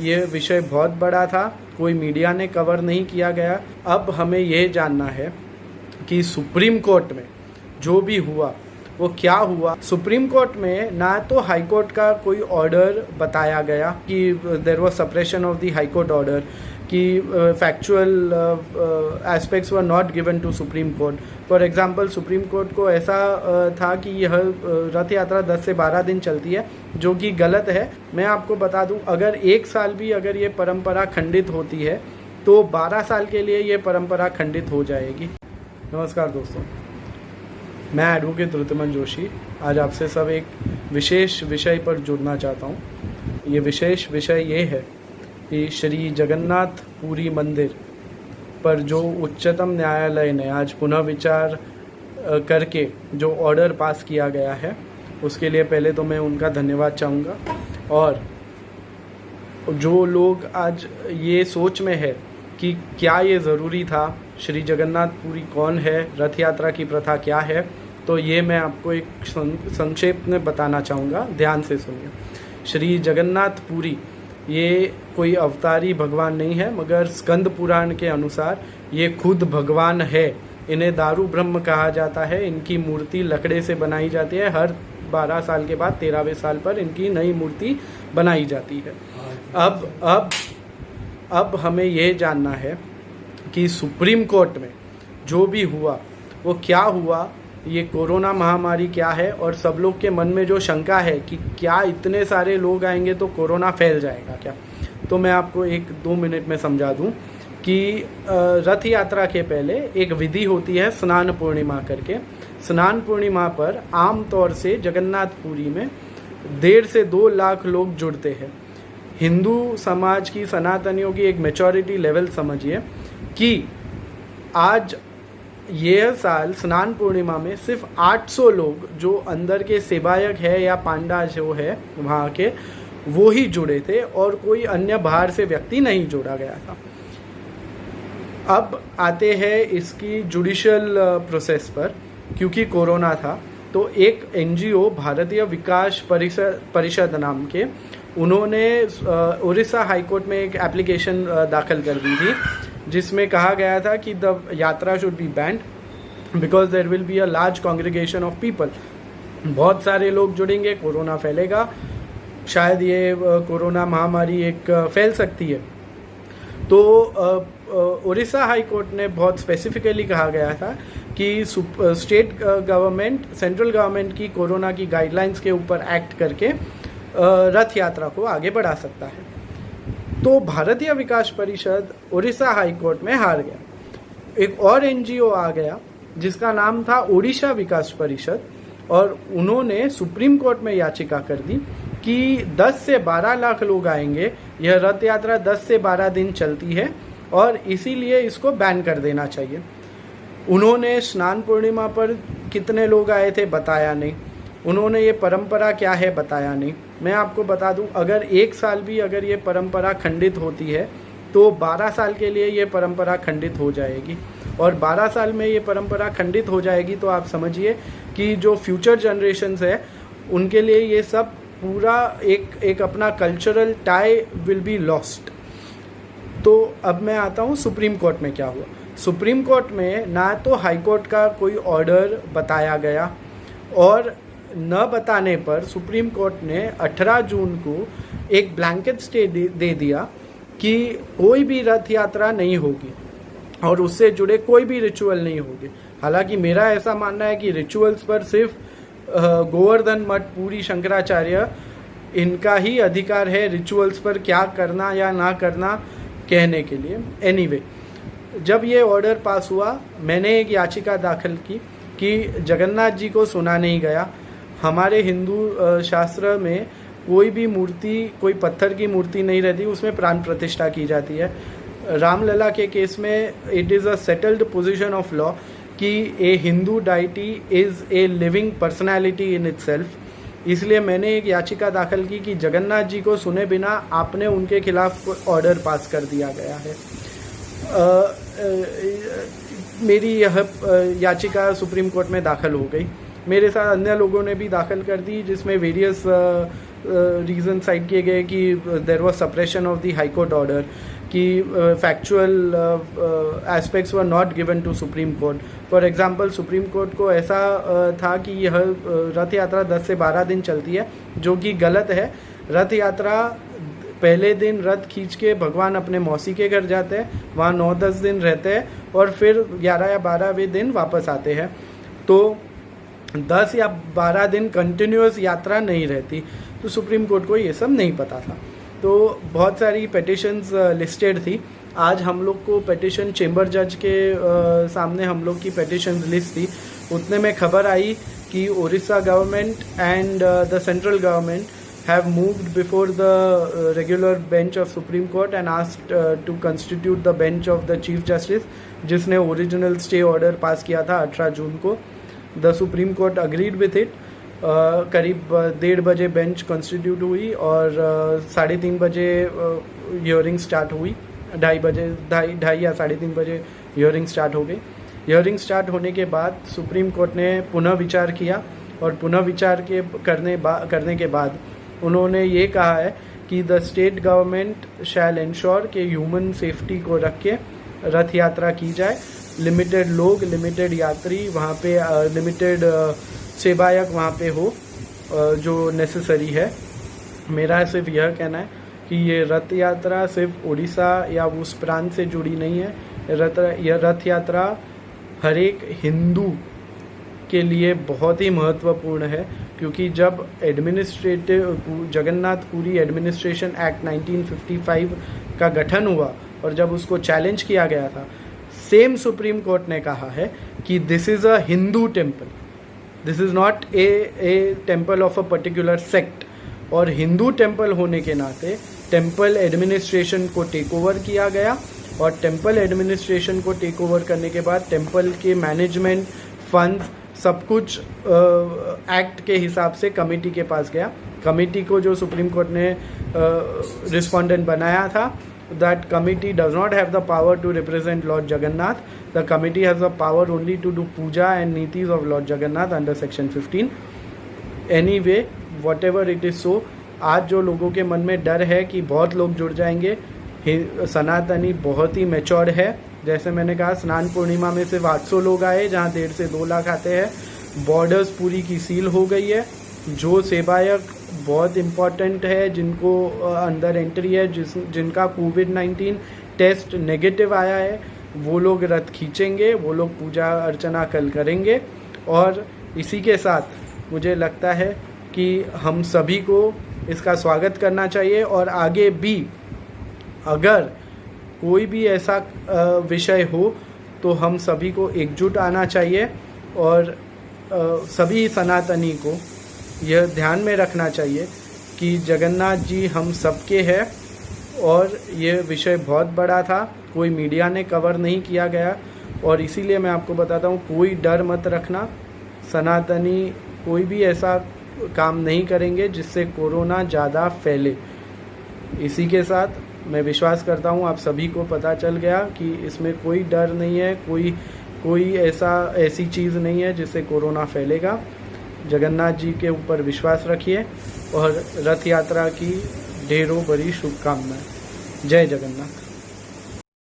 ये विषय बहुत बड़ा था, कोई मीडिया ने कवर नहीं किया गया। अब हमें ये जानना है कि सुप्रीम कोर्ट में जो भी हुआ वो क्या हुआ। सुप्रीम कोर्ट में ना तो हाई कोर्ट का कोई ऑर्डर बताया गया कि there was suppression of the high court order, कि factual aspects were not given to supreme court. For example supreme court को ऐसा था कि यह रथ यात्रा 10 से 12 दिन चलती है, जो कि गलत है। मैं आपको बता दूं, अगर 1 साल भी अगर ये परंपरा खंडित होती है तो 12 साल के लिए ये परंपरा खंडित हो जाएगी। नमस्कार दोस्तों, मैं एडवोकेट ऋतुमन जोशी आज आपसे सब एक विशेष विषय पर जुड़ना चाहता हूँ। ये विशेष विषय ये है कि श्री जगन्नाथ पुरी मंदिर पर जो उच्चतम न्यायालय ने आज पुनः विचार करके जो ऑर्डर पास किया गया है, उसके लिए पहले तो मैं उनका धन्यवाद चाहूँगा। और जो लोग आज ये सोच में है कि क्या ये ज़रूरी था, श्री जगन्नाथ पुरी कौन है, रथ यात्रा की प्रथा क्या है, तो ये मैं आपको एक संक्षेप में बताना चाहूँगा, ध्यान से सुनिए। श्री जगन्नाथ पुरी ये कोई अवतारी भगवान नहीं है, मगर स्कंद पुराण के अनुसार ये खुद भगवान है। इन्हें दारू ब्रह्म कहा जाता है। इनकी मूर्ति लकड़े से बनाई जाती है। हर 12 साल के बाद 13वें साल पर इनकी नई मूर्ति बनाई जाती है। अब हमें यह जानना है कि सुप्रीम कोर्ट में जो भी हुआ वो क्या हुआ, ये कोरोना महामारी क्या है, और सब लोग के मन में जो शंका है कि क्या इतने सारे लोग आएंगे तो कोरोना फैल जाएगा क्या, तो मैं आपको 1-2 मिनट में समझा दूं कि रथ यात्रा के पहले एक विधि होती है स्नान पूर्णिमा करके। स्नान पूर्णिमा पर आम तौर से जगन्नाथपुरी में 1.5 से 2 लाख लोग जुड़ते हैं। हिंदू समाज की, सनातनियों की एक मैच्योरिटी लेवल समझिए कि आज यह साल स्नान पूर्णिमा में सिर्फ 800 लोग जो अंदर के सेवायक है या पांडा जो है वहाँ के, वो ही जुड़े थे और कोई अन्य बाहर से व्यक्ति नहीं जोड़ा गया था। अब आते हैं इसकी जुडिशियल प्रोसेस पर। क्योंकि कोरोना था तो एक एनजीओ भारतीय विकास परिषद नाम के, उन्होंने उड़ीसा हाई कोर्ट में एक एप्लीकेशन दाखिल कर दी थी, जिसमें कहा गया था कि the yatra should be banned because there will be a large congregation of people. बहुत सारे लोग जुड़ेंगे, कोरोना फैलेगा, शायद ये कोरोना महामारी एक फैल सकती है। तो उड़ीसा हाई कोर्ट ने बहुत स्पेसिफिकली कहा गया था कि स्टेट गवर्नमेंट, सेंट्रल गवर्नमेंट की कोरोना की गाइडलाइंस के ऊपर एक्ट करके रथ यात्रा को आगे बढ़ा सकता है। तो भारतीय विकास परिषद उड़ीसा हाई कोर्ट में हार गया। एक और एनजीओ आ गया जिसका नाम था ओडिशा विकास परिषद, और उन्होंने सुप्रीम कोर्ट में याचिका कर दी कि 10 से 12 लाख लोग आएंगे, यह रथ यात्रा 10 से 12 दिन चलती है और इसीलिए इसको बैन कर देना चाहिए। उन्होंने स्नान पूर्णिमा पर कितने लोग आए थे बताया नहीं, उन्होंने ये परंपरा क्या है बताया नहीं। मैं आपको बता दूं, अगर 1 साल भी अगर ये परंपरा खंडित होती है तो 12 साल के लिए ये परंपरा खंडित हो जाएगी, और 12 साल में ये परंपरा खंडित हो जाएगी तो आप समझिए कि जो फ्यूचर जनरेशन्स है उनके लिए ये सब पूरा एक अपना cultural tie will be lost. तो अब मैं आता हूँ सुप्रीम कोर्ट में क्या हुआ। सुप्रीम कोर्ट में ना तो हाई कोर्ट का कोई ऑर्डर बताया गया, और न बताने पर सुप्रीम कोर्ट ने 18 जून को एक ब्लैंकेट स्टे दे दिया कि कोई भी रथ यात्रा नहीं होगी और उससे जुड़े कोई भी रिचुअल नहीं होंगे। हालांकि मेरा ऐसा मानना है कि रिचुअल्स पर सिर्फ गोवर्धन मठ, पूरी शंकराचार्य, इनका ही अधिकार है रिचुअल्स पर क्या करना या ना करना कहने के लिए। एनीवे, जब ये ऑर्डर पास हुआ, मैंने एक याचिका दाखिल की कि जगन्नाथ जी को सुना नहीं गया। हमारे हिंदू शास्त्र में कोई भी मूर्ति, कोई पत्थर की मूर्ति नहीं रहती, उसमें प्राण प्रतिष्ठा की जाती है। रामलला के केस में it is a settled position of law कि a Hindu deity is a living personality in itself. इसलिए मैंने एक याचिका दाखिल की कि जगन्नाथ जी को सुने बिना आपने उनके खिलाफ ऑर्डर पास कर दिया गया है। मेरी यह याचिका सुप्रीम कोर्ट में दाखिल हो गई। मेरे साथ अन्य लोगों ने भी दाखिल कर दी, जिसमें वेरियस रीज़न साइड किए गए कि there was suppression of the high court order, कि factual aspects were not given to supreme court. For example supreme court को ऐसा था कि यह रथ यात्रा 10 से 12 दिन चलती है, जो कि गलत है। रथ यात्रा पहले दिन रथ खींच के भगवान अपने मौसी के घर जाते हैं, वहाँ 9-10 दिन रहते हैं और फिर 11 या 12वें दिन वापस आते हैं। तो 10 या 12 दिन कंटिन्यूअस यात्रा नहीं रहती। तो सुप्रीम कोर्ट को ये सब नहीं पता था। तो बहुत सारी पेटिशंस लिस्टेड थी। आज हम लोग को पेटिशन चेंबर जज के सामने हम लोग की पेटिशन लिस्ट थी। उतने में खबर आई कि Orissa government and the central government have moved before the regular bench of Supreme Court and asked to constitute the bench of the Chief Justice, जिसने ओरिजिनल स्टे ऑर्डर पास किया था 18 जून को। The supreme court agreed with it. करीब 1:30 बजे bench constitute हुई और 3:30 बजे hearing start हुई। 2:30 या 3:30 बजे हियरिंग स्टार्ट हो गई। हियरिंग स्टार्ट होने के बाद सुप्रीम कोर्ट ने पुनः विचार किया और पुनः विचार के करने के बाद उन्होंने ये कहा है कि the state government shell ensure कि ह्यूमन सेफ्टी को रख के रथ यात्रा की जाए। लिमिटेड लोग, लिमिटेड यात्री वहाँ पे, लिमिटेड सेवायक वहाँ पे हो जो नेसेसरी है। मेरा सिर्फ यह कहना है कि ये रथ यात्रा सिर्फ उड़ीसा या उस प्रांत से जुड़ी नहीं है। यह रथ यात्रा हर एक हिंदू के लिए बहुत ही महत्वपूर्ण है, क्योंकि जब जगन्नाथ पुरी एडमिनिस्ट्रेशन एक्ट 1955 का गठन हुआ और जब उसको चैलेंज किया गया था, सेम सुप्रीम कोर्ट ने कहा है कि this is a Hindu temple, this is not a temple of a particular sect. और हिंदू टेम्पल होने के नाते टेम्पल एडमिनिस्ट्रेशन को टेक ओवर किया गया और टेम्पल एडमिनिस्ट्रेशन को टेक ओवर करने के बाद टेम्पल के मैनेजमेंट, फंड, सब कुछ एक्ट के हिसाब से कमेटी के पास गया। कमेटी को जो सुप्रीम कोर्ट ने रिस्पोंडेंट बनाया था, that committee does not have the power to represent lord Jagannath. The committee has the power only to do puja and नीतिज of lord Jagannath under section 15। Anyway, whatever it is so, आज जो लोगों के मन में डर है कि बहुत लोग जुड़ जाएंगे, सनातनी बहुत ही मैच्योर्ड है। जैसे मैंने कहा, स्नान पूर्णिमा में सिर्फ 800 लोग आए, जहाँ 1.5 से 2 लाख आते हैं। बॉर्डर्स पूरी की सील हो गई है। जो सेवायक बहुत इम्पॉर्टेंट है, जिनको अंदर एंट्री है, जिनका कोविड-19 टेस्ट नेगेटिव आया है, वो लोग रथ खींचेंगे, वो लोग पूजा अर्चना कल करेंगे। और इसी के साथ मुझे लगता है कि हम सभी को इसका स्वागत करना चाहिए और आगे भी अगर कोई भी ऐसा विषय हो तो हम सभी को एकजुट आना चाहिए और सभी सनातनी को यह ध्यान में रखना चाहिए कि जगन्नाथ जी हम सबके हैं। और ये विषय बहुत बड़ा था, कोई मीडिया ने कवर नहीं किया गया और इसीलिए मैं आपको बताता हूँ, कोई डर मत रखना। सनातनी कोई भी ऐसा काम नहीं करेंगे जिससे कोरोना ज़्यादा फैले। इसी के साथ मैं विश्वास करता हूँ आप सभी को पता चल गया कि इसमें कोई डर नहीं है, कोई ऐसी चीज़ नहीं है जिससे कोरोना फैलेगा। जगन्नाथ जी के ऊपर विश्वास रखिए और रथ यात्रा की ढेरों बड़ी शुभकामनाएं। जय जगन्नाथ।